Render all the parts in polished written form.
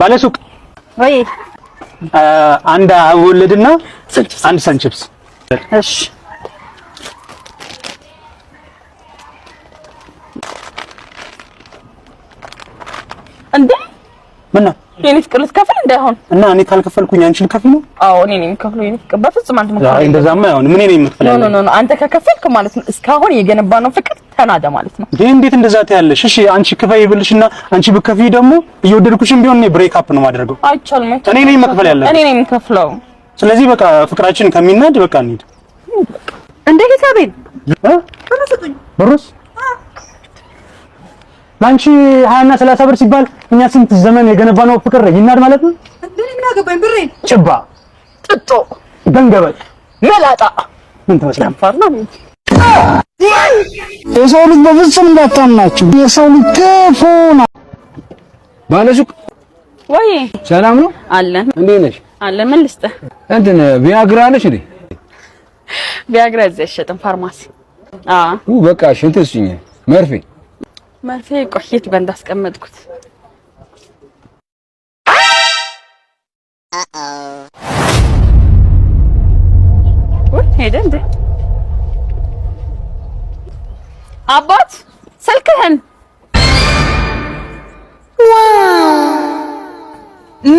ባለሱቅ ወይ አንድ ወለድና አንድ ሰንቺፕስ እሺ እንዴ ምን ነው የኔ ፍቅር ልትከፍል እንዳይሆን እና እኔ ካልከፈልኩኝ አንቺ ልከፍል ነው አዎ እኔ ነኝ የምከፍለው የኔ ፍቅር በፍጹም አንተ መከፈል እንደዛማ አይሆን ምን ነኝ የምትከፍለው ኖ አንተ ከከፈልክ ማለት ነው እስካሁን የገነባነው ፍቅር ተናደ ማለት ነው እንዴት እንደዛ ታያለሽ እሺ አንቺ ክፈይ ይብልሽና አንቺ ብከፍይ ደግሞ እየወደድኩሽም ቢሆን እኔ ብሬክ አፕ ነው ማደርገው አይቻልም እኔ ነኝ መክፈል ያለብኝ እኔ ነኝ የምከፍለው ስለዚህ በቃ ፍቅራችን ከሚናድ በቃ እንሂድ እንደ ሂሳቤን ብሩስ ላንቺ 20 እና 30 ብር ሲባል እኛ ስንት ዘመን የገነባነው ፍቅር ይናድ ማለት ነው እንዴ ምን አገባኝ ብሬ ጭባ ጥጦ ደንገበል መላጣ ምን ተመስላም ፈርና የሰው ልጅ በፍጹም እንዳታምናችሁ የሰው ልጅ ክፉ ነው ባለሱቅ ወይ ሰላም ነው አለን እንዴ ነሽ አለን ምን ልስጥህ እንትን ቪያግራ ነሽ እንዴ ቪያግራ እዚህ አይሸጥም ፋርማሲ በቃ ሽንት ስጪኝ መርፌ ቆየት በእንዳ አስቀመጥኩት ወይ ሄደ እንዴ አባት ስልክህን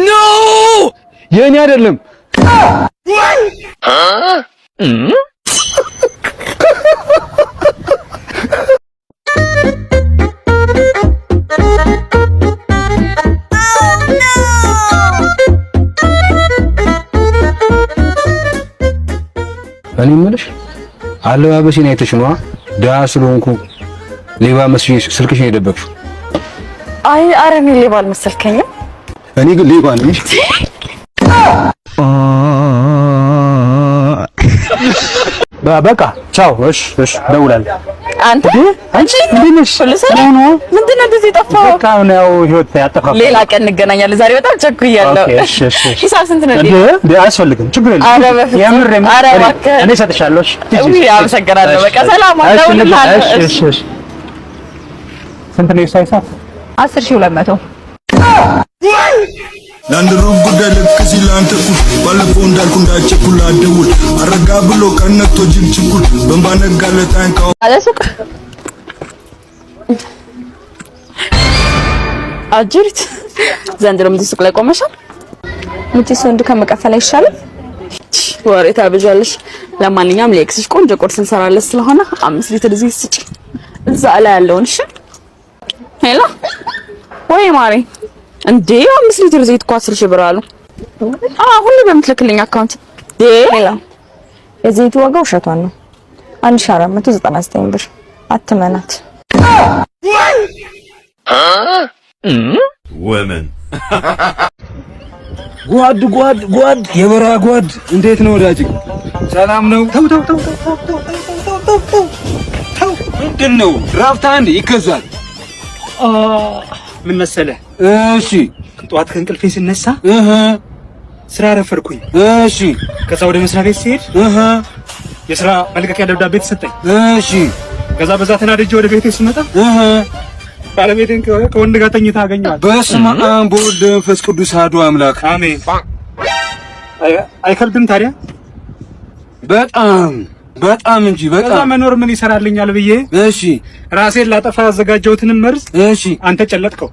ኖ የኔ አይደለም እኔ የምልሽ አለባበሴን አይተሽ ነው ደሃ ስለሆንኩ ሌባ መስዬ ስልክሽን የደበቅሽው? አይ ኧረ እኔ ሌባ አልመሰልከኝም። እኔ ግን ሌባ ነኝ። በቃ ቻው። እሺ ደውላለሁ። አንቺ እንዴት ነሽ? ምንድን ነው እንደዚህ ጠፋው? በቃ ነው ህይወት ያጠፋው። ሌላ ቀን እንገናኛለን። ዛሬ በጣም ቸኩያለሁ። እሺ ሂሳብ ስንት ነው? እንዴ አያስፈልግም፣ ችግር የለም። ኧረ በፍጹም እኔ እሰጥሻለሁ። እሺ አመሰግናለሁ። በቃ ሰላም አደውልልሃለሁ። እሺ ስንት ነው ሂሳብ? 10200 ላንድሩ ጉዳይ ልክ ሲል አንተ ኩል ባለፈው እንዳልኩ እንዳቸኩል አደውል አረጋ ብሎ ቀነቶ ጅንችኩል በእንባ ነጋለት አንካው አለሱቅ አጅሪት ዘንድሮም እዚህ ሱቅ ላይ ቆመሻል። ምንጭስ ወንድ ከመቀፈል አይሻልም? ወሬ ታበጃለሽ። ለማንኛውም ለኤክስሽ ቆንጆ ቁርስ እንሰራለን ስለሆነ 5 ሊትር ዘይት ስጪ እዛ ላይ ያለውን። እሺ ሄሎ ወይ ማሪ እንዴ 5 ሊትር ዘይት እኮ 10 ሺህ ብር አሉ። ሁሌ በምትልክልኝ አካውንት ሄሎ የዘይቱ ዋጋ ውሸቷን ነው 1499 ብር አትመናት። ወመን ጓድ የበራ ጓድ እንዴት ነው ወዳጅ? ሰላም ነው? ተው ምንድነው? ድራፍት አንድ ይገዛል። ምን መሰለህ? እሺ ጠዋት ከእንቅልፌ ስነሳ ስራ ረፈርኩኝ። እሺ ከዛ ወደ መስሪያ ቤት ሲሄድ የስራ መልቀቂያ ደብዳቤ ተሰጠኝ። እሺ ከዛ በዛ ተናድጄ ወደ ቤቴ ስመጣ ባለቤቴን ከወንድ ጋር ተኝታ አገኘኋት። በስመ አብ ወወልድ ወመንፈስ ቅዱስ አሐዱ አምላክ አሜን። አይከብድም ታዲያ? በጣም እንጂ በጣም። ከዛ መኖር ምን ይሰራልኛል ብዬ እሺ ራሴን ላጠፋ ያዘጋጀሁትን መርዝ እሺ አንተ ጨለጥከው።